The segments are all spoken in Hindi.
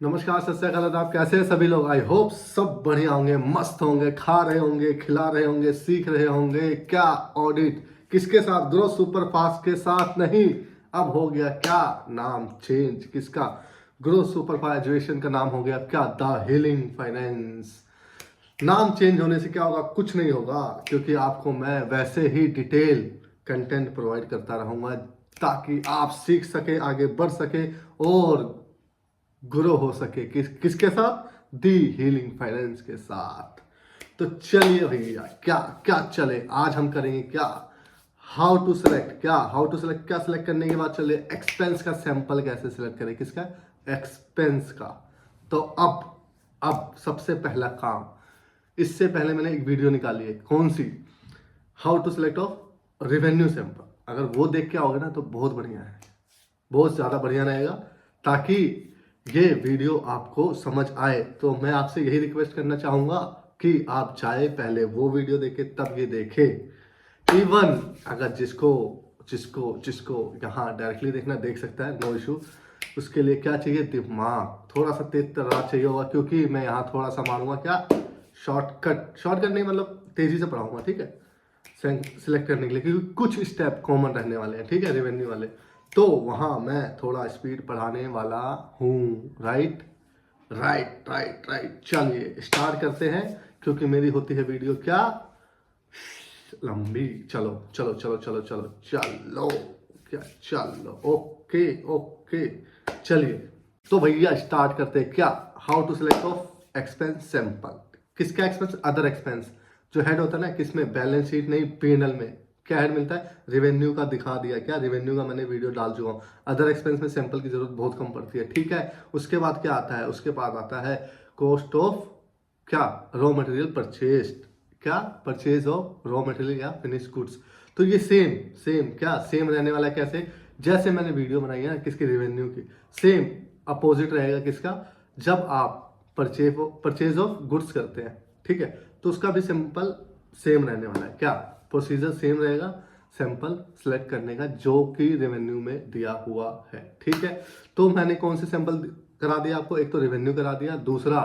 नमस्कार, सत श्री अकाल, आदाब। कैसे हैं सभी लोग? आई होप सब बढ़िया होंगे, मस्त होंगे, खा रहे होंगे, खिला रहे होंगे, सीख रहे होंगे। क्या ऑडिट किसके साथ? ग्रो सुपर फास्ट के साथ नहीं। अब हो गया क्या नाम चेंज? किसका? ग्रो सुपर फास्ट एजुकेशन का नाम हो गया क्या? The healing finance. नाम चेंज होने से क्या होगा? कुछ नहीं होगा, क्योंकि आपको मैं वैसे ही डिटेल कंटेंट प्रोवाइड करता रहूंगा ताकि आप सीख सके, आगे बढ़ सके और ग्रो हो सके। किसके साथ? दी हीलिंग फाइनेंस के साथ। तो चलिए भैया, क्या क्या चले आज हम करेंगे क्या? हाउ टू सेलेक्ट क्या सेलेक्ट करने के बाद चले एक्सपेंस का सैंपल कैसे सेलेक्ट करें। किसका? एक्सपेंस का। तो अब सबसे पहला काम, इससे पहले मैंने एक वीडियो निकाली है। कौन सी? How to select of revenue sample. अगर वो देख के आओगे ना तो बहुत बढ़िया है, बहुत ज़्यादा बढ़िया रहेगा। ताकि ये वीडियो आपको समझ आए तो मैं आपसे यही रिक्वेस्ट करना चाहूँगा कि आप चाहे पहले वो वीडियो देखें तब ये देखें। इवन अगर जिसको जिसको जिसको यहाँ डायरेक्टली देखना देख सकता है, नो इशू। उसके लिए क्या चाहिए? दिमाग थोड़ा सा तेज तर्रार चाहिए होगा, क्योंकि मैं यहाँ थोड़ा सा मारूंगा क्या, शॉर्टकट नहीं, मतलब तेजी से पढ़ाऊंगा, ठीक है, सिलेक्ट करने के लिए, क्योंकि कुछ स्टेप कॉमन रहने वाले हैं, ठीक है, रेवेन्यू वाले। तो वहां मैं थोड़ा स्पीड बढ़ाने वाला हूँ। Right right right right. चलिए स्टार्ट करते हैं, क्योंकि मेरी होती है वीडियो क्या लंबी। चलो चलो चलो चलो चलो चलो क्या, चलो ओके ओके। चलिए तो भैया स्टार्ट करते हैं क्या। How to select of expense sample. किसका एक्सपेंस? Other expense. जो हेड होता है ना, किसमें? बैलेंस शीट नहीं, पीएनएल में क्या हेड मिलता है? रेवेन्यू का दिखा दिया क्या? रेवेन्यू का मैंने वीडियो डाल चुका हूँ। अदर एक्सपेंस में सैंपल की जरूरत बहुत कम पड़ती है, ठीक है। उसके बाद क्या आता है? उसके बाद आता है कॉस्ट ऑफ क्या? Raw material purchased. क्या? परचेज ऑफ रॉ मटेरियल या फिनिश गुड्स। तो ये सेम सेम क्या सेम रहने वाला है? कैसे? जैसे मैंने वीडियो बनाई है ना किसकी? रेवेन्यू की। सेम अपोजिट रहेगा किसका? जब आप परचेज ऑफ गुड्स करते हैं, ठीक है, तो उसका भी सिंपल सेम रहने वाला है। क्या प्रोसीजर सेम रहेगा? सैंपल सेलेक्ट करने का जो कि रेवेन्यू में दिया हुआ है, ठीक है। तो मैंने कौन से सैंपल करा दिया आपको? एक तो रेवेन्यू करा दिया, दूसरा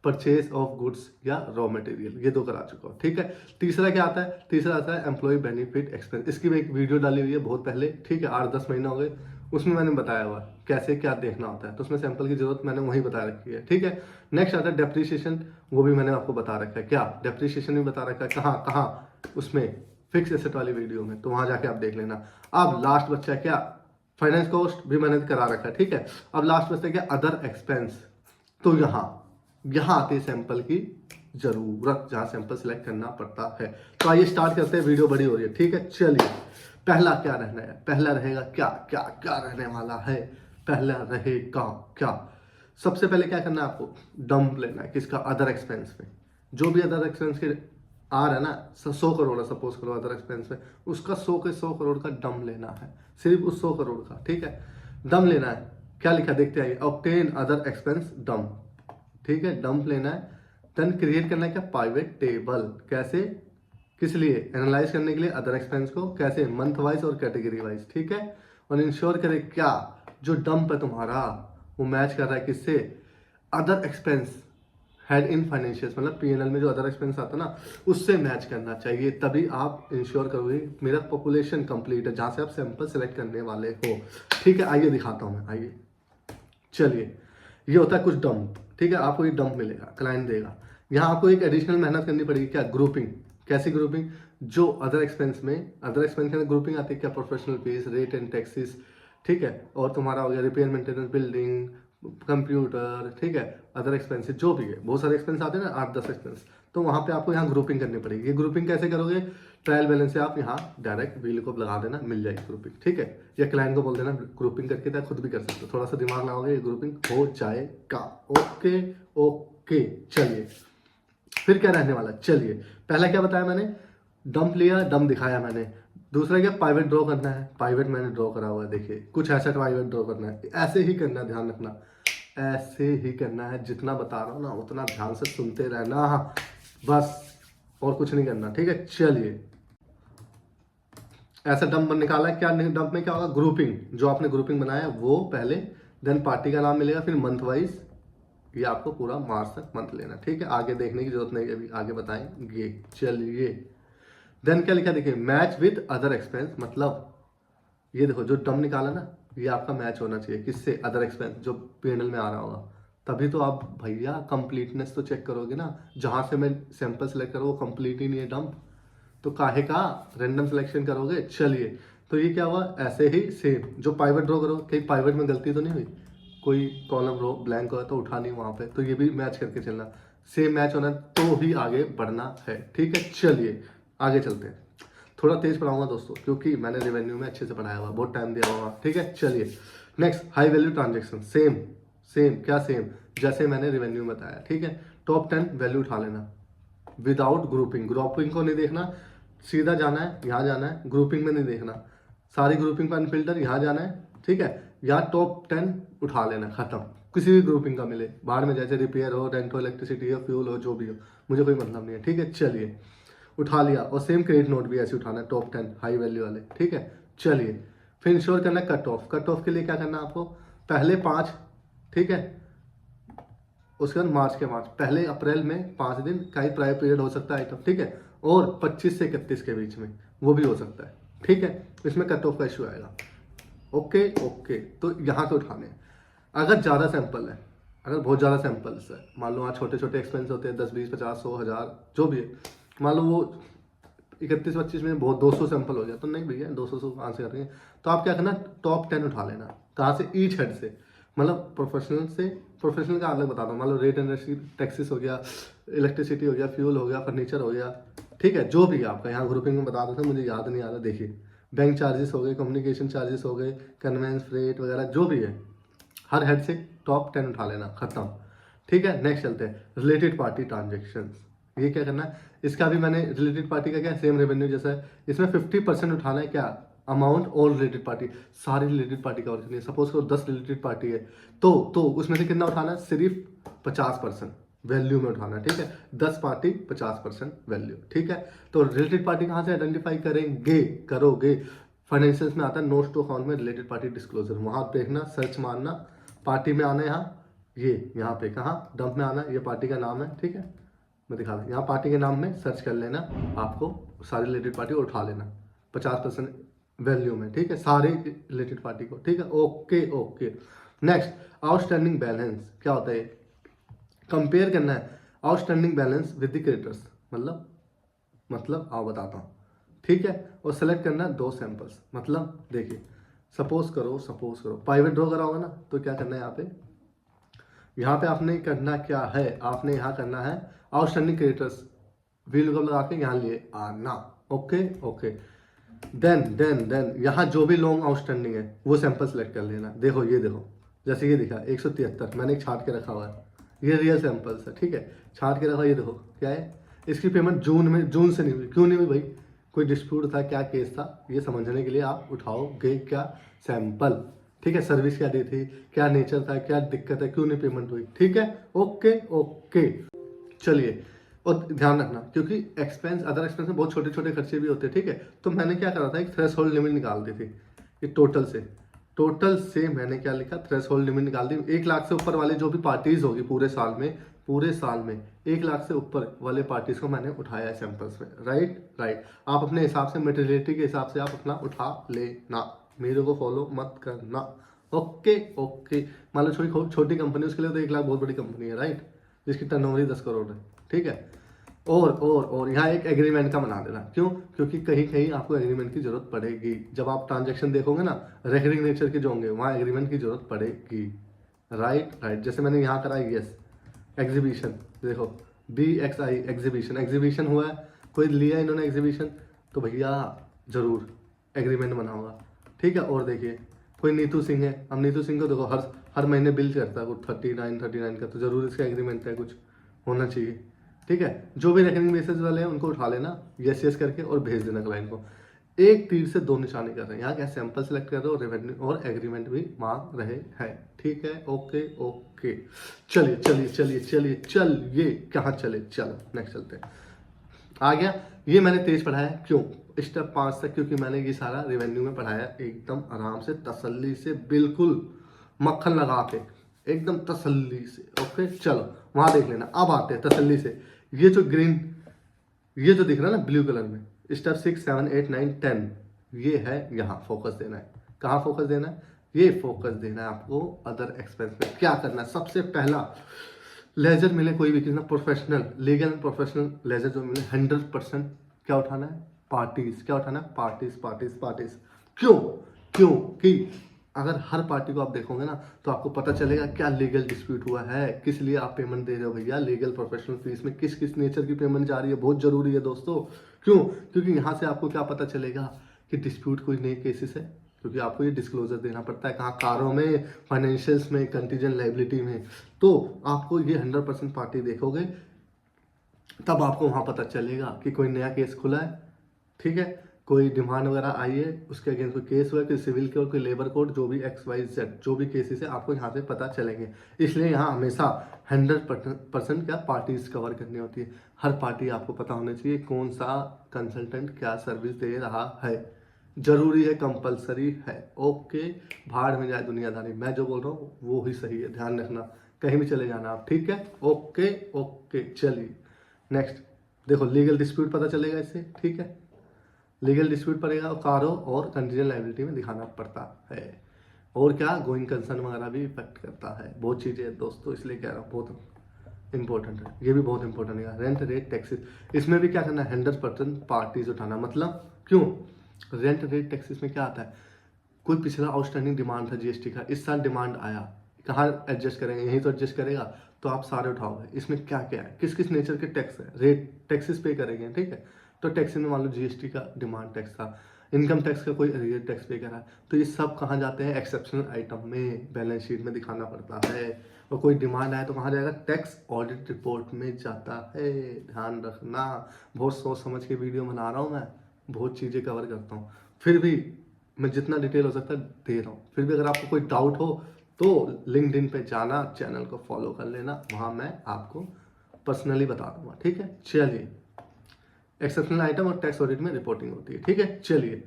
परचेज ऑफ गुड्स या रॉ मटेरियल, ये दो करा चुका हूँ, ठीक है। तीसरा क्या आता है? तीसरा आता है एम्प्लॉय बेनिफिट एक्सपेंस। इसकी भी एक वीडियो डाली हुई है बहुत पहले, ठीक है, 8-10 महीने हो गए। उसमें मैंने बताया हुआ है कैसे क्या देखना होता है, तो उसमें सैंपल की जरूरत मैंने वही बता रखी है, ठीक है। नेक्स्ट आता है डेप्रिसिएशन। वो भी मैंने आपको बता रखा है। क्या डेप्रिसिएशन भी बता रखा है? कहाँ कहाँ? उसमें फिक्स एसेट वाली वीडियो में, तो वहां जाके आप देख लेना। अब लास्ट बच्चा क्या? फाइनेंस कॉस्ट भी मैंने करा रखा है, ठीक है। अब लास्ट बचता क्या? Other expense. तो यहाँ आती है सैंपल की जरूरत, जहां सैंपल सिलेक्ट करना पड़ता है। तो आइए स्टार्ट करते हैं, वीडियो बड़ी हो रही है, ठीक है। चलिए पहला क्या रहना है? पहला रहेगा क्या क्या क्या रहने वाला है? पहला रहेगा क्या? सबसे पहले क्या करना है आपको? डंप लेना है। किसका? अदर एक्सपेंस में। जो भी अदर एक्सपेंस के आ रहा है ना, 100 करोड़ है सपोज करो अदर एक्सपेंस में, उसका 100 के 100 करोड़ का डम लेना है, सिर्फ उस 100 करोड़ का, ठीक है, डम लेना है। क्या लिखा देखते आइए, ऑब्टेन अदर एक्सपेंस डम, ठीक है, डंप लेना है। देन क्रिएट करना है क्या? Pivot table. कैसे? किस लिए? एनालाइज करने के लिए अदर एक्सपेंस को। कैसे? मंथ वाइज और कैटेगरी वाइज, ठीक है। और इंश्योर करे क्या जो डंप है तुम्हारा वो मैच कर रहा है किससे? Other expense head in financial, मतलब पीएनएल में जो अदर एक्सपेंस आता है ना, उससे मैच करना चाहिए। तभी आप इंश्योर करोगे मेरा पॉपुलेशन कंप्लीट है जहां से आप सैंपल सेलेक्ट करने वाले हो, ठीक है। आइए दिखाता हूं मैं, आइए। चलिए ये होता है कुछ डंप, ठीक है। आपको ये डंप मिलेगा, क्लाइंट देगा। यहाँ आपको एक एडिशनल मेहनत करनी पड़ेगी। क्या? ग्रुपिंग। कैसी ग्रुपिंग? जो अदर एक्सपेंस में, अदर एक्सपेंस के अंदर ग्रुपिंग आती है क्या? Professional fees, rate and taxes, ठीक है। और तुम्हारा हो गया रिपेयर मेंटेनेंस, बिल्डिंग, कंप्यूटर, ठीक है। अदर एक्सपेंसेस जो भी है, बहुत सारे एक्सपेंस आते हैं ना, 8-10 एक्सपेंस। तो वहां पे आपको यहाँ ग्रुपिंग करनी पड़ेगी। ये ग्रुपिंग कैसे करोगे? ट्रायल बैलेंस से आप यहाँ डायरेक्ट बिल को लगा देना, मिल जाएगी ग्रुपिंग, ठीक है। या क्लाइंट को बोल देना ग्रुपिंग करके दें, खुद भी कर सकते हो, थोड़ा सा दिमाग लगाओगे ये ग्रुपिंग हो जाएगा। Okay okay. चलिए फिर क्या रहने वाला? चलिए पहला क्या बताया मैंने? डंप लिया, डंप दिखाया मैंने। दूसरा क्या? पाइवेट ड्रॉ करना है। पाइवेट मैंने ड्रॉ करा हुआ है, देखिए कुछ ऐसा पाइवेट ड्रॉ करना है। ऐसे ही करना है, ध्यान रखना, ऐसे ही करना है। जितना बता रहा हूँ ना उतना ध्यान से सुनते रहना, बस, और कुछ नहीं करना, ठीक है। चलिए ऐसा डंप निकाला है। क्या डंप में क्या होगा? ग्रुपिंग, जो आपने ग्रुपिंग बनाया है वो पहले, देन पार्टी का नाम मिलेगा, फिर मंथ वाइज, ये आपको पूरा मार्च तक मंथ लेना, ठीक है। आगे देखने की जरूरत नहीं है, अभी आगे बताएंगे। चलिए देन क्या लिखा देखिए, मैच विद अदर एक्सपेंस, मतलब ये देखो जो टर्म निकाला ना, ये आपका मैच होना चाहिए किससे, अदर एक्सपेंस जो P&L में आ रहा होगा, तभी तो आप भैया कंप्लीटनेस तो चेक करोगे ना। जहां से मैं सैंपल सेलेक्ट करूँ वो कंप्लीट ही नहीं है डंप, तो काहे का रैंडम सिलेक्शन करोगे। चलिए तो ये क्या हुआ, ऐसे ही सेम जो पाइवट ड्रॉ करो, कहीं पाइवट में गलती तो नहीं हुई, कोई कॉलम रो ब्लैंक हो तो उठा नहीं वहां पे, तो ये भी मैच करके चलना, सेम मैच होना तो ही आगे बढ़ना है, ठीक है। चलिए आगे चलते हैं, थोड़ा तेज पढ़ाऊंगा दोस्तों क्योंकि मैंने रेवेन्यू में अच्छे से पढ़ाया हुआ, बहुत टाइम दिया हुआ, ठीक है। चलिए next, high value transaction, same same क्या सेम, जैसे मैंने रेवेन्यू में बताया, ठीक है। टॉप 10 वैल्यू उठा लेना विदाउट ग्रुपिंग, ग्रुपिंग को नहीं देखना, सीधा जाना है यहाँ जाना है, ग्रुपिंग में नहीं देखना, सारी ग्रुपिंग पर अनफिल्टर यहाँ जाना है, ठीक है। यहाँ टॉप 10 उठा लेना, खत्म, किसी भी ग्रुपिंग का मिले बाहर में, जैसे रिपेयर हो, रेंट हो, इलेक्ट्रिसिटी हो, फ्यूल हो, जो भी हो, मुझे कोई मतलब नहीं है, ठीक है। चलिए उठा लिया, और सेम क्रेडिट नोट भी ऐसे उठाना है, टॉप 10 हाई वैल्यू वाले, ठीक है। चलिए फिर इंश्योर करना है कट ऑफ, कट ऑफ के लिए क्या करना है आपको, पहले 5, ठीक है, उसके बाद मार्च के मार्च, पहले अप्रैल में 5 दिन का ही प्राइर पीरियड हो सकता है आइटम, ठीक है, और 25 से 31 के बीच में वो भी हो सकता है, ठीक है। इसमें कट ऑफ का इशू आएगा, ओके ओके। तो यहाँ से उठाने हैं। अगर ज़्यादा सैंपल है, अगर बहुत ज़्यादा सैंपल्स है, मान लो वहाँ छोटे छोटे एक्सपेंस होते हैं 10 20 50 100 1000 जो भी है, मान लो वो 31-25 में बहुत 200 सैंपल हो गया, तो नहीं भैया 200 से कहाँ से करेंगे, तो आप क्या करना, टॉप 10 उठा लेना, कहाँ से, ईच हेड से, मतलब प्रोफेशनल से, प्रोफेशनल का अलग बताता हूँ, मान लो रेट एंड टैक्सेस हो गया, इलेक्ट्रिसिटी हो गया, फ्यूल हो गया, फर्नीचर हो गया, ठीक है, जो भी आपका यहाँ ग्रुपिंग में बता देते हैं, मुझे याद नहीं आ रहा, देखिए बैंक चार्जेस हो गए, कम्युनिकेशन चार्जेस हो गए, कन्वेंस फ्रेट वगैरह जो भी है, हर हेड से टॉप 10 उठा लेना, खत्म, ठीक है। नेक्स्ट चलते हैं, रिलेटेड पार्टी ट्रांजेक्शन, ये क्या करना है, इसका भी मैंने रिलेटेड पार्टी का क्या सेम रेवेन्यू जैसा है, इसमें 50% उठाना है, क्या अमाउंट, और रिलेटेड पार्टी, सारी रिलेटेड पार्टी कवर करनी है। सपोज करो 10 रिलेटेड पार्टी है, तो उसमें से कितना उठाना है, सिर्फ 50% वैल्यू में उठाना है, ठीक है। 10 पार्टी 50% वैल्यू, ठीक है। तो रिलेटेड पार्टी कहाँ से आइडेंटिफाई करेंगे, करोगे, फाइनेंशियल्स में आता है नोट्स टू अकाउंट में रिलेटेड पार्टी डिस्क्लोजर, वहां देखना, सर्च मारना, पार्टी में आना, यहाँ ये यहाँ पे कहाँ डंप में आना, ये पार्टी का नाम है, ठीक है, मैं दिखा दूँ, यहाँ पार्टी के नाम में सर्च कर लेना, आपको सारी रिलेटेड पार्टी उठा लेना 50% वैल्यू में, ठीक है, सारी रिलेटेड पार्टी को, ठीक है, okay okay. Next, outstanding balance क्या होता है, कंपेयर करना है outstanding balance with the creditors, मतलब आओ बताता हूँ, ठीक है। और सेलेक्ट करना है 2 सैंपल्स, मतलब देखिए सपोज करो प्राइवेट ड्रॉ करा होगा ना, तो क्या करना है यहाँ पे आपने करना क्या है, आपने यहाँ करना है आउटस्टैंडिंग क्रेडिटर्स, वी लुकअप लगा के यहाँ लिए आना, ओके ओके। देन यहाँ जो भी लॉन्ग आउटस्टैंडिंग है वो सैंपल सेलेक्ट कर लेना, देखो ये देखो, जैसे ये दिखा 173, मैंने एक छाट के रखा हुआ है, ये रियल सैंपल्स है, ठीक है, छाट के रखा, ये देखो क्या है, इसकी पेमेंट जून से नहीं हुई, क्यों नहीं हुई भाई, कोई डिस्प्यूट था, क्या केस था, ये समझने के लिए आप उठाओगे क्या सैंपल, ठीक है, सर्विस क्या दी थी, क्या नेचर था, क्या दिक्कत है, क्यों नहीं पेमेंट हुई, ठीक है, ओके ओके। चलिए और ध्यान रखना, क्योंकि एक्सपेंस, अदर एक्सपेंस में बहुत छोटे छोटे खर्चे भी होते हैं, ठीक है, तो मैंने क्या करा था, एक थ्रेश होल्ड लिमिट निकाल दी थी, ये टोटल से मैंने क्या लिखा, थ्रेश होल्ड लिमिट निकाल दी, 1 लाख से ऊपर वाले जो भी पार्टीज होगी पूरे साल में 1 लाख से ऊपर वाले पार्टीज को मैंने उठाया है सैंपल्स में, राइट। आप अपने हिसाब से, मेटेरियलिटी के हिसाब से आप अपना उठा लेना, मेरे को फॉलो मत करना, ओके। मान लो छोटी कंपनी, उसके लिए तो 1 लाख बहुत बड़ी कंपनी है, राइट, जिसकी टर्नओवर ही 10 करोड़ है, ठीक है। और यहाँ एक एग्रीमेंट का बना देना, क्यों, क्योंकि कहीं आपको एग्रीमेंट की जरूरत पड़ेगी, जब आप ट्रांजैक्शन देखोगे ना, रेकरिंग नेचर के जो होंगे वहाँ एग्रीमेंट की जरूरत पड़ेगी, राइट। जैसे मैंने यहाँ करा, यस एग्जीबिशन, देखो BXI एग्जीबिशन हुआ है, कोई लिया इन्होंने एग्जीबिशन, तो भैया जरूर एग्रीमेंट बना होगा, ठीक है। और देखिए कोई नीतू सिंह है, अब नीतू सिंह को देखो हर महीने बिल करता है वो 39 का, तो जरूर इसका एग्रीमेंट है, कुछ होना चाहिए, ठीक है। जो भी रेकरिंग बेसिस वाले हैं उनको उठा लेना, यस करके, और भेज देना क्लाइंट को, एक तीर से 2 निशाने कर रहे हैं, यहाँ क्या सैंपल सेलेक्ट कर रहे हो, रेवेन्यू और एग्रीमेंट भी मांग रहे हैं, ठीक है, ओके। चलिए कहाँ चले, चलो नेक्स्ट चलते हैं। आ गया, ये मैंने तेज पढ़ाया, क्यों, स्टेप 5 तक, क्योंकि मैंने ये सारा रेवेन्यू में पढ़ाया एकदम आराम से, तसल्ली से, बिल्कुल मक्खन लगा के, एकदम तसल्ली से। ओके चलो वहां देख लेना। अब आते हैं तसल्ली से, ये जो ग्रीन, ये जो दिख रहा है ना ब्लू कलर में, स्टेप 6 7 8 9 10, ये है यहाँ फोकस देना है। कहाँ फोकस देना है? ये फोकस देना है आपको अदर एक्सपेंस में। क्या करना है? सबसे पहला, लेजर मिले कोई भी किसी professional, legal and professional ledger जो मिले 100% क्या उठाना है? पार्टीज। क्या उठाना है? Parties parties parties. क्यों? क्योंकि अगर हर पार्टी को आप देखोगे ना तो आपको पता चलेगा क्या लीगल डिस्प्यूट हुआ है, किस लिए आप पेमेंट दे रहे हो भैया, लीगल प्रोफेशनल फीस में किस किस नेचर की पेमेंट जा रही है, बहुत जरूरी है दोस्तों। क्यों? क्योंकि यहाँ से आपको क्या पता चलेगा कि डिस्प्यूट कोई नए केसेस है, क्योंकि आपको ये डिस्क्लोजर देना पड़ता है कहाँ, कारों में, फाइनेंशियल्स में, कंटीजेंट लाइबिलिटी में। तो आपको ये 100% पार्टी देखोगे तब आपको वहाँ पता चलेगा कि कोई नया केस खुला है, ठीक है, कोई डिमांड वगैरह आई है, उसके अगेंस्ट कोई केस हुआ है, कोई सिविल कोड, कोई लेबर कोड, जो भी XYZ जो भी केसेस है आपको यहाँ से पता चलेंगे। इसलिए यहाँ हमेशा 100% क्या पार्टीज कवर करनी होती है। हर पार्टी आपको पता होना चाहिए कौन सा कंसल्टेंट क्या सर्विस दे रहा है, जरूरी है, कंपलसरी है। ओके, भाड़ में जाए दुनियादारी, मैं जो बोल रहा हूँ वो ही सही है, ध्यान रखना, कहीं भी चले जाना आप, ठीक है। ओके ओके चलिए नेक्स्ट देखो, लीगल डिस्प्यूट पता चलेगा इससे, ठीक है, लीगल डिस्प्यूट पड़ेगा कारों और कंटीजेंट लायबिलिटी में दिखाना पड़ता है। और क्या, गोइंग कंसर्न वगैरह भी इफेक्ट करता है, बहुत चीज़ें हैं दोस्तों, इसलिए कह रहा हूँ बहुत इंपॉर्टेंट है, ये भी बहुत इंपॉर्टेंट है। रेंट रेट टैक्सेस, इसमें भी क्या करना है? 100% पार्टीज उठाना। मतलब क्यों? रेंट रेट टैक्सेस में क्या आता है? कोई पिछला आउटस्टैंडिंग डिमांड था GST का, इस साल डिमांड आया, कहाँ एडजस्ट करेंगे? यहीं तो एडजस्ट करेगा, तो आप सारे उठाओगे। इसमें क्या क्या है, किस किस नेचर के टैक्स है, रेट टैक्सेस पे करेंगे, ठीक है। तो टैक्स में मान लो GST का डिमांड टैक्स था, इनकम टैक्स का कोई अरियर टैक्स पे करा, तो ये सब कहाँ जाते हैं? एक्सेप्शनल आइटम में, बैलेंस शीट में दिखाना पड़ता है। और कोई डिमांड आए तो कहाँ जाएगा? टैक्स ऑडिट रिपोर्ट में जाता है, ध्यान रखना। बहुत सोच समझ के वीडियो बना रहा हूँ मैं, बहुत चीज़ें कवर करता हूँ, फिर भी मैं जितना डिटेल हो सकता है दे रहा हूँ। फिर भी अगर आपको कोई डाउट हो तो लिंक्डइन पे जाना, चैनल को फॉलो कर लेना, वहाँ मैं आपको पर्सनली बता दूंगा, ठीक है। चलिए, एक्सेप्शनल आइटम और टैक्स ऑडिट में रिपोर्टिंग होती है, ठीक है। चलिए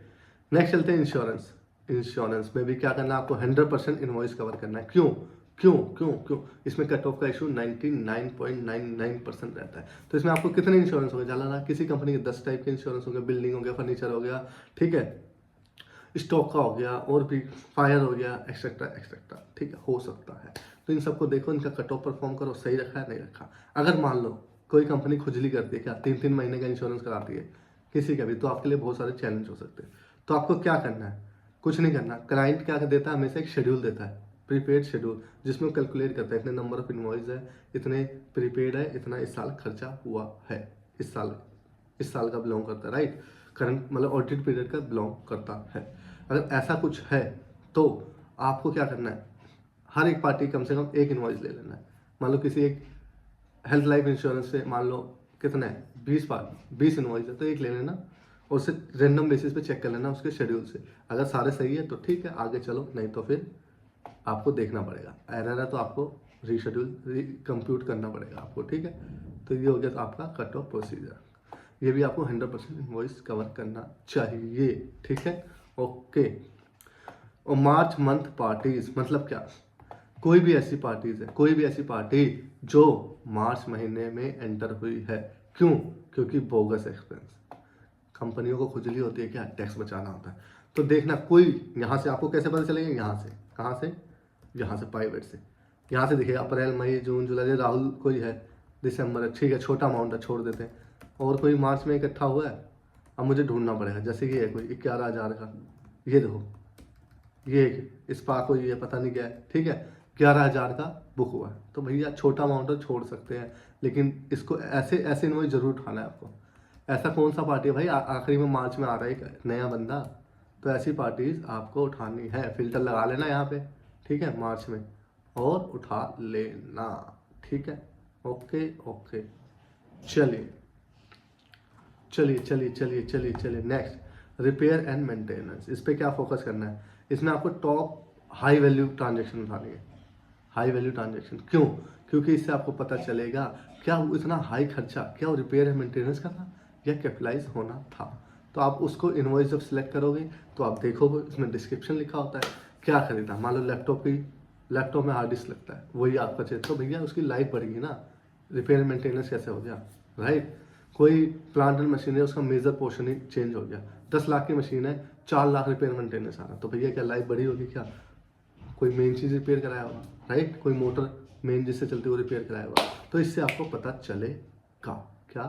नेक्स्ट चलते हैं इंश्योरेंस। इंश्योरेंस में भी क्या करना है आपको? 100% इनवॉइस कवर करना है। क्यों क्यों क्यों क्यों? इसमें कट ऑफ का इशू 99.99% रहता है। तो इसमें आपको कितने इंश्योरेंस हो गए? जाना ना, किसी कंपनी के 10 टाइप के इंश्योरेंस हो गए, बिल्डिंग हो गया, फर्नीचर हो गया, ठीक है, स्टॉक का हो गया, और भी फायर हो गया, एक्सेट्रा एक्सेट्रा, ठीक है, हो सकता है। तो इन सबको देखो, इनका कट ऑफ परफॉर्म करो, सही रखा है नहीं रखा। अगर मान लो कोई कंपनी खुजली करती है, क्या 3-3 महीने का इंश्योरेंस कराती है किसी का भी, तो आपके लिए बहुत सारे चैलेंज हो सकते हैं। तो आपको क्या करना है? कुछ नहीं करना। क्लाइंट क्या देता है? हमेशा एक शेड्यूल देता है, प्रीपेड शेड्यूल, जिसमें कैलकुलेट करता है इतने नंबर ऑफ इनवॉइस है, इतने प्रीपेड है, इतना इस साल खर्चा हुआ है, इस साल का बिलोंग करता है, राइट, करंट मतलब ऑडिट पीरियड का बिलोंग करता है। अगर ऐसा कुछ है तो आपको क्या करना है? हर एक पार्टी कम से कम एक इनवॉइस ले लेना है। मान लो किसी एक हेल्थ लाइफ इंश्योरेंस से मान लो कितना है, 20 इनवॉइस है, तो एक ले लेना और उसे रेंडम बेसिस पे चेक कर लेना उसके शेड्यूल से। अगर सारे सही है तो ठीक है, आगे चलो, नहीं तो फिर आपको देखना पड़ेगा। एरर है तो आपको रीशेड्यूल कंप्यूट करना पड़ेगा आपको, ठीक है। तो ये हो गया आपका कट ऑफ प्रोसीजर। ये भी आपको 100% इनवॉइस कवर करना चाहिए, ठीक है। ओके, और मार्च मंथ पार्टीज मतलब क्या? कोई भी ऐसी पार्टीज है, कोई भी ऐसी पार्टी जो मार्च महीने में एंटर हुई है। क्यों? क्योंकि बोगस एक्सपेंस, कंपनियों को खुजली होती है क्या? टैक्स बचाना होता है। तो देखना कोई, यहाँ से आपको कैसे पता चलेगा? यहाँ से, कहाँ से? यहाँ से प्राइवेट से, यहाँ से दिखेगा अप्रैल मई जून जुलाई, राहुल कोई है, दिसंबर है, ठीक है, छोटा अमाउंट है, छोड़ देते हैं। और कोई मार्च में इकट्ठा हुआ है, अब मुझे ढूंढना पड़ेगा। जैसे कि है कोई 11,000 का, ये देखो, ये स्पार्क को ये पता नहीं क्या है, ठीक है, 11,000 का बुक हुआ है, तो भैया छोटा अमाउंट है, छोड़ सकते हैं, लेकिन इसको ऐसे ऐसे इनवॉइस जरूर उठाना है आपको। ऐसा कौन सा पार्टी है भाई, आखिरी में मार्च में आ रहा है एक नया बंदा, तो ऐसी पार्टीज आपको उठानी है। फिल्टर लगा लेना यहाँ पे, ठीक है, मार्च में, और उठा लेना, ठीक है। ओके ओके चलिए चलिए चलिए चलिए चलिए चलिए नेक्स्ट, रिपेयर एंड मेंटेनेंस। इस पर क्या फोकस करना है? इसमें आपको टॉप हाई वैल्यू ट्रांजेक्शन उठानी है। हाई वैल्यू ट्रांजेक्शन क्यों? क्योंकि इससे आपको पता चलेगा क्या वो इतना हाई खर्चा, क्या वो रिपेयर एंड मेंटेनेंस का था या कैपिटलाइज होना था। तो आप उसको इनवॉइस जब सिलेक्ट करोगे तो आप देखोगे इसमें डिस्क्रिप्शन लिखा होता है क्या खरीदा। मान लो लैपटॉप की लैपटॉप में हार्ड डिस्क लगता है, वही आपका चेंज, तो भैया उसकी लाइफ बढ़ेगी ना, रिपेयर मेंटेनेंस कैसे हो गया, राइट। कोई प्लांट एंड मशीन है, उसका मेजर पोर्शन ही चेंज हो गया, 10 लाख की मशीन है, 4 लाख रिपेयर मेंटेनेंस आ रहा, तो भैया क्या लाइफ बड़ी होगी क्या? कोई मेन चीज़ रिपेयर कराया होगा, राइट, कोई मोटर मेन जिससे चलती है वो रिपेयर कराया होगा। तो इससे आपको पता चलेगा क्या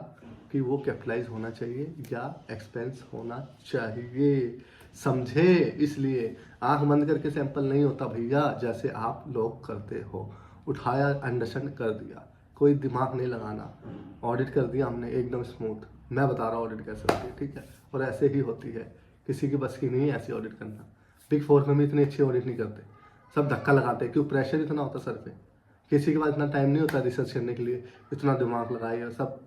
कि वो कैपिटलाइज होना चाहिए या एक्सपेंस होना चाहिए, समझे। इसलिए आंख बंद करके सैंपल नहीं होता भैया, जैसे आप लोग करते हो, उठाया अंडरस्टैंड कर दिया, कोई दिमाग नहीं लगाना, ऑडिट कर दिया हमने एकदम स्मूथ। मैं बता रहा हूँ ऑडिट कैसे होती है, ठीक है, और ऐसे ही होती है, किसी की बस की नहीं है ऐसी ऑडिट करना। बिग फोर में भी इतनी अच्छी ऑडिट नहीं करते, सब धक्का लगाते हैं, क्यों? प्रेशर इतना होता सर पे, किसी के पास इतना टाइम नहीं होता रिसर्च करने के लिए, इतना दिमाग लगाए, सब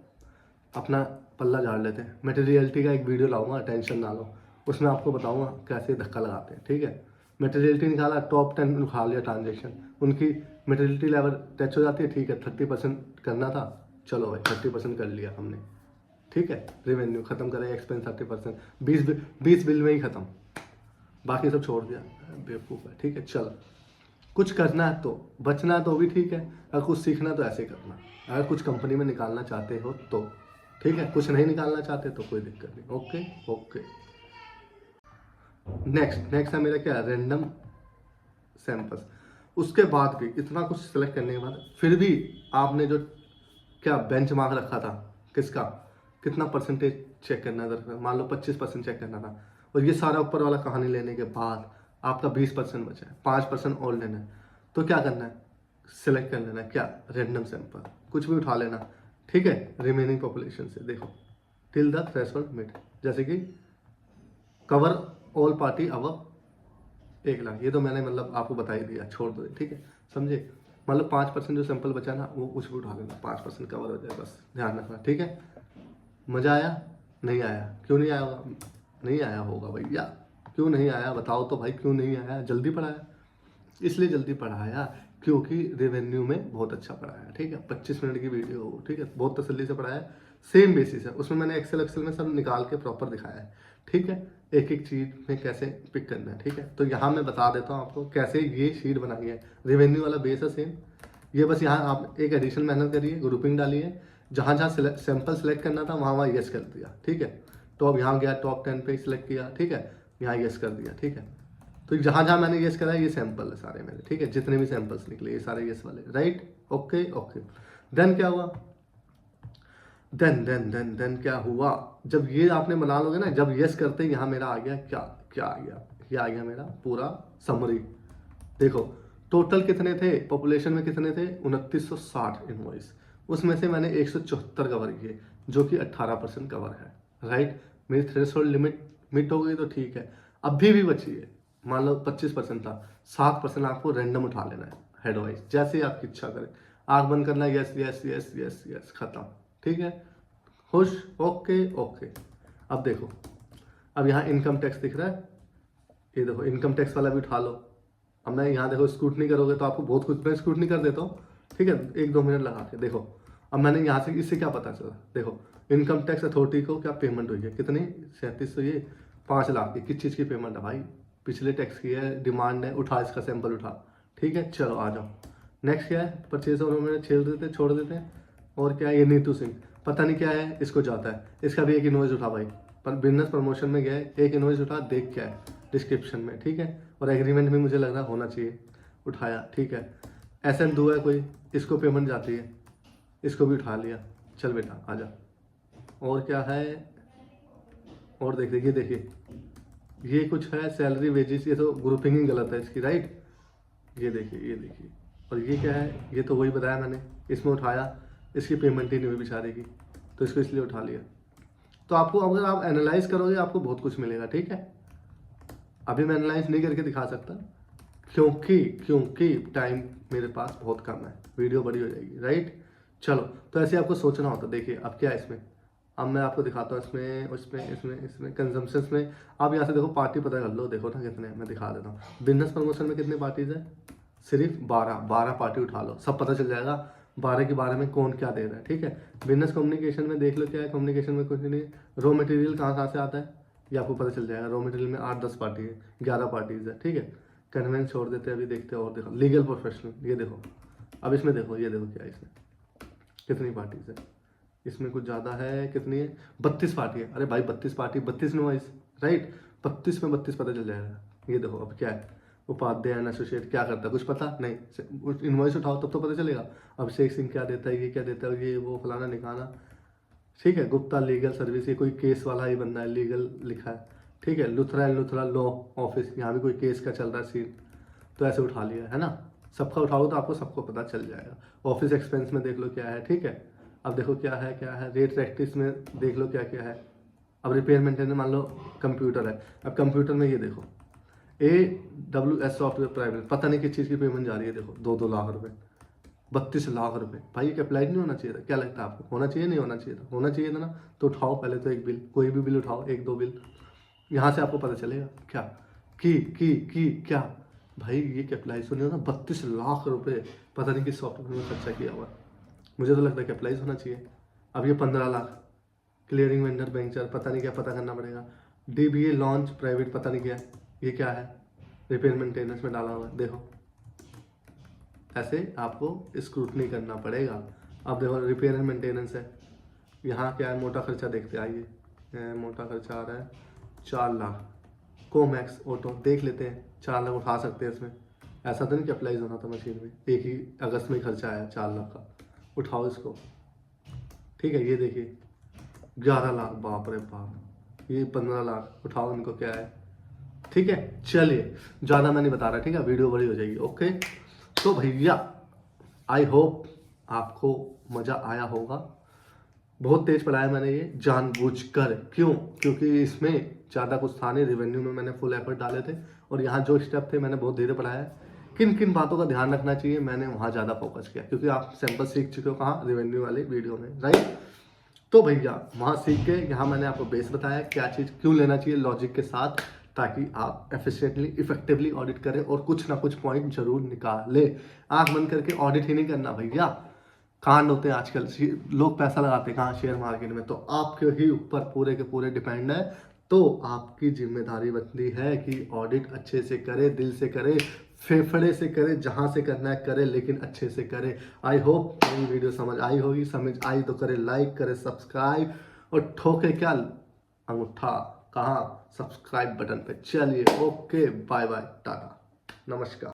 अपना पल्ला झाड़ लेते हैं। मटेरियलिटी का एक वीडियो लाऊंगा, टेंशन ना लो, उसमें आपको बताऊंगा कैसे धक्का लगाते हैं, ठीक है। मटेरियलिटी निकाला, टॉप 10 उठा लिया ट्रांजेक्शन, उनकी मटेरियलिटी लेवल टच हो जाती है, ठीक है, 30% करना था, चलो भाई 30% कर लिया हमने, ठीक है, रेवेन्यू खत्म करें, एक्सपेंस 30%, 20 बिल में ही खत्म, बाकी सब छोड़ दिया, बेवकूफ़ है, ठीक है। चलो, कुछ करना है तो बचना है तो भी ठीक है, अगर कुछ सीखना है तो ऐसे करना, अगर कुछ कंपनी में निकालना चाहते हो तो, ठीक है, कुछ नहीं निकालना चाहते तो कोई दिक्कत नहीं, ओके ओके। नेक्स्ट है मेरा क्या, रैंडम सैंपल्स। उसके बाद भी इतना कुछ सेलेक्ट करने के बाद फिर भी आपने जो क्या बेंचमार्क रखा था, किसका, कितना परसेंटेज चेक करना था, मान लो 25% चेक करना था, और ये सारा ऊपर वाला कहानी लेने के बाद आपका 20% बचा है, 5% और लेना है, तो क्या करना है, सिलेक्ट कर लेना है क्या, रैंडम सैंपल, कुछ भी उठा लेना, ठीक है, रिमेनिंग पॉपुलेशन से। देखो, टिल द थ्रेशोल्ड मिट, जैसे कि cover all party above 1 lakh, ये तो मैंने मतलब आपको बता ही दिया, छोड़ दो, ठीक है, समझे। मतलब 5% जो सैंपल बचा ना, वो कुछ भी उठा लेना, 5% कवर हो जाए, बस ध्यान रखना, ठीक है। मज़ा आया? नहीं आया? क्यों नहीं आया होगा? नहीं आया होगा भैया, क्यों नहीं आया बताओ तो भाई, क्यों नहीं आया? जल्दी पढ़ाया, इसलिए जल्दी पढ़ाया क्योंकि रेवेन्यू में बहुत अच्छा पढ़ाया, ठीक है, 25 मिनट की वीडियो, ठीक है, बहुत तसल्ली से पढ़ाया, सेम बेसिस है, उसमें मैंने एक्सेल में सब निकाल के प्रॉपर दिखाया है, ठीक है, एक एक चीज में कैसे पिक करना है, ठीक है। तो यहाँ मैं बता देता हूँ आपको कैसे ये शीट बनाई है, रेवेन्यू वाला बेस है सेम, ये बस यहाँ आप एक एडिशनल मेहनत करिए, ग्रुपिंग डालिए, जहाँ जहाँ सैंपल सेलेक्ट करना था वहाँ वहाँ यस कर दिया, ठीक है। तो अब यहाँ गया टॉप 10 पे सिलेक्ट किया, ठीक है, यहाँ यस कर दिया, ठीक है। तो जहाँ जहाँ मैंने यस करा ये सैंपल है सारे मेरे, ठीक है, जितने भी सैंपल्स निकले ये सारे यस वाले, राइट, ओके ओके। देन क्या हुआ, देन क्या हुआ, जब ये आपने बना लोगे ना, जब यस करते ही यहाँ मेरा आ गया क्या, क्या आ गया, ये आ गया मेरा पूरा समरी। देखो टोटल कितने थे, पॉपुलेशन में कितने थे, 2960 इनवॉइस, उसमें से मैंने 174 कवर किए, जो कि 18% कवर है, राइट। मेरी थ्रेशोल्ड लिमिट मिट हो गई तो ठीक है, अभी भी बची है, मान लो 25% था, 7% आपको रैंडम उठा लेना है हेड वाइज, जैसे आपकी इच्छा करे, आंख बंद करना, yes yes yes yes yes, खत्म, ठीक है, खुश, ओके ओके। अब देखो, अब यहाँ इनकम टैक्स दिख रहा है, ये देखो इनकम टैक्स वाला भी उठा लो। अब मैं यहाँ देखो स्क्रूटनी करोगे तो आपको बहुत कुछ, मैं स्क्रूटनी कर देता हूँ, ठीक है, 1-2 मिनट लगा के देखो। अब मैंने यहाँ से इससे क्या पता चला, देखो इनकम टैक्स अथॉरिटी को क्या पेमेंट हुई है, कितनी, 3700, ये 5 लाख की, किस चीज़ की पेमेंट है भाई, पिछले टैक्स की है, डिमांड है, उठा इसका सैंपल उठा, ठीक है, चलो आ जाओ। नेक्स्ट क्या है, परचेज और में छोड़ देते हैं, और क्या है, ये नीतू सिंह, पता नहीं क्या है, इसको जाता है, इसका भी एक इनवॉइस उठा भाई, पर बिजनेस प्रमोशन में गया है, एक इनवॉइस उठा, देख क्या है डिस्क्रिप्शन में, ठीक है, और एग्रीमेंट भी मुझे लग रहा होना चाहिए, उठाया, ठीक है। SN2 है कोई, इसको पेमेंट जाती है, इसको भी उठा लिया, चल बेटा आजा। और क्या है, और देखिए, ये देखिए, ये कुछ है सैलरी वेजेस, ये तो ग्रुपिंग ही गलत है इसकी, राइट, ये देखिए, और ये क्या है, ये तो वही बताया मैंने, इसमें उठाया, इसकी पेमेंट ही नहीं हुई बेचारे की, तो इसको इसलिए उठा लिया। तो आपको अगर आप एनालाइज करोगे आपको बहुत कुछ मिलेगा, ठीक है। अभी मैं एनालाइज नहीं करके दिखा सकता क्योंकि टाइम मेरे पास बहुत कम है, वीडियो बड़ी हो जाएगी, राइट। चलो, तो ऐसे आपको सोचना होता, देखिए अब क्या है इसमें, अब मैं आपको दिखाता हूँ इसमें कंजम्पशंस में। आप यहाँ से देखो पार्टी पता कर लो, देखो ना कितने, मैं दिखा देता हूँ, बिजनेस प्रमोशन में कितने पार्टीज है, सिर्फ 12 पार्टी उठा लो, सब पता चल जाएगा 12 के बारे में कौन क्या दे रहा है, ठीक है। बिजनेस कम्युनिकेशन में देख लो क्या है, कम्युनिकेशन में कुछ नहीं, रॉ मटेरियल कहाँ से आता है, ये आपको पता चल जाएगा, रॉ मटेरियल में 8-10 पार्टी है, 11 पार्टीज है, ठीक है। कन्वेंस छोड़ देते हैं, अभी देखते हैं और देखो लीगल प्रोफेशनल, ये देखो अब इसमें देखो, ये देखो क्या है इसमें, कितनी पार्टीज है इसमें, कुछ ज़्यादा है, कितनी है 32 पार्टी है। अरे भाई 32 पार्टी, 32 इनवॉइस, राइट, 32 में 32 पता चल जाएगा। ये देखो अब क्या है, उपाध्याय एंड एसोसिएट क्या करता है कुछ पता नहीं, इनवॉइस उठाओ तब तो पता चलेगा। अभिषेक सिंह क्या देता है, ये क्या देता है, ये वो फलाना निकाना, ठीक है। गुप्ता लीगल सर्विस, ये कोई केस वाला ही बंदा है, लीगल लिखा है, ठीक है। Luthra and Luthra law office, यहाँ भी कोई केस का चल रहा है सीन, तो ऐसे उठा लिया है ना। सबका उठाओ तो आपको सबको पता चल जाएगा। ऑफिस एक्सपेंस में देख लो क्या है, ठीक है। अब देखो क्या है रेट प्रैक्टिस में देख लो क्या क्या है। अब रिपेयर मेंटेनेंस मान लो कंप्यूटर है, अब कंप्यूटर में ये देखो AWS सॉफ्टवेयर प्राइवेट, पता नहीं किस चीज़ की पेमेंट जा रही है, देखो 2-2 लाख रुपए, 32 लाख रुपए। भाई ये अप्लाई नहीं होना चाहिए था, क्या लगता है आपको, होना चाहिए नहीं होना चाहिए था, होना चाहिए था ना। तो उठाओ पहले तो एक बिल, कोई भी बिल उठाओ, 1-2 बिल, यहाँ से आपको पता चलेगा क्या की क्या। भाई ये कैपिटलाइज तो नहीं होना, 32 लाख रुपए पता नहीं किस सॉफ्टवेयर में खर्चा किया हुआ है। मुझे तो लगता है कैपिटलाइज होना चाहिए। अब ये 15 लाख क्लियरिंग वेंडर बेंचर, पता नहीं क्या, पता करना पड़ेगा। DBA लॉन्च प्राइवेट, पता नहीं क्या, ये क्या है, रिपेयर मेंटेनेंस में डाला हुआ है, देखो ऐसे आपको स्क्रूटनी करना पड़ेगा। अब देखो रिपेयर एंड मेंटेनेंस है, यहाँ क्या है, मोटा खर्चा देखते आइए, मोटा खर्चा आ रहा है 4 लाख। कोमैक्स ऑटो देख लेते हैं, 4 लाख उठा सकते हैं इसमें। ऐसा तो नहीं कि अप्लाइज होना था मशीन में, एक ही अगस्त में खर्चा आया 4 लाख का, उठाओ इसको, ठीक है। ये देखिए 11 लाख, बाप रे बाप, ये 15 लाख, उठाओ इनको, क्या है, ठीक है। चलिए ज़्यादा मैं नहीं बता रहा, ठीक है, वीडियो बड़ी हो जाएगी, ओके। तो भैया आई होप आपको मज़ा आया होगा। बहुत तेज पढ़ाया मैंने ये जानबूझकर, क्यों, क्योंकि इसमें ज़्यादा कुछ था नहीं, रेवेन्यू में मैंने फुल एफर्ट डाले थे, और यहाँ जो स्टेप थे मैंने बहुत धीरे पढ़ाया है। किन किन बातों का ध्यान रखना चाहिए मैंने वहाँ ज़्यादा फोकस किया, क्योंकि आप सैंपल सीख चुके हो कहाँ, रेवेन्यू वाली वीडियो में, राइट। तो भैया वहाँ सीख के यहाँ मैंने आपको बेस बताया क्या चीज़ क्यों लेना चाहिए लॉजिक के साथ, ताकि आप एफिशिएंटली इफेक्टिवली ऑडिट करें और कुछ ना कुछ पॉइंट जरूर निकाले। आंख बंद करके ऑडिट ही नहीं करना भैया, कांड होते हैं आजकल, लोग पैसा लगाते हैं कहाँ, शेयर मार्केट में, तो आपके ही ऊपर पूरे के पूरे डिपेंड है। तो आपकी जिम्मेदारी बनती है कि ऑडिट अच्छे से करे, दिल से करे, फेफड़े से करे, जहां से करना है करे, लेकिन अच्छे से करे। आई होप मेरी वीडियो समझ आई होगी, समझ आई तो करे लाइक, करे सब्सक्राइब, और ठोके क्या अंगूठा कहाँ, सब्सक्राइब बटन पे। चलिए ओके, बाय बाय, टाटा, नमस्कार।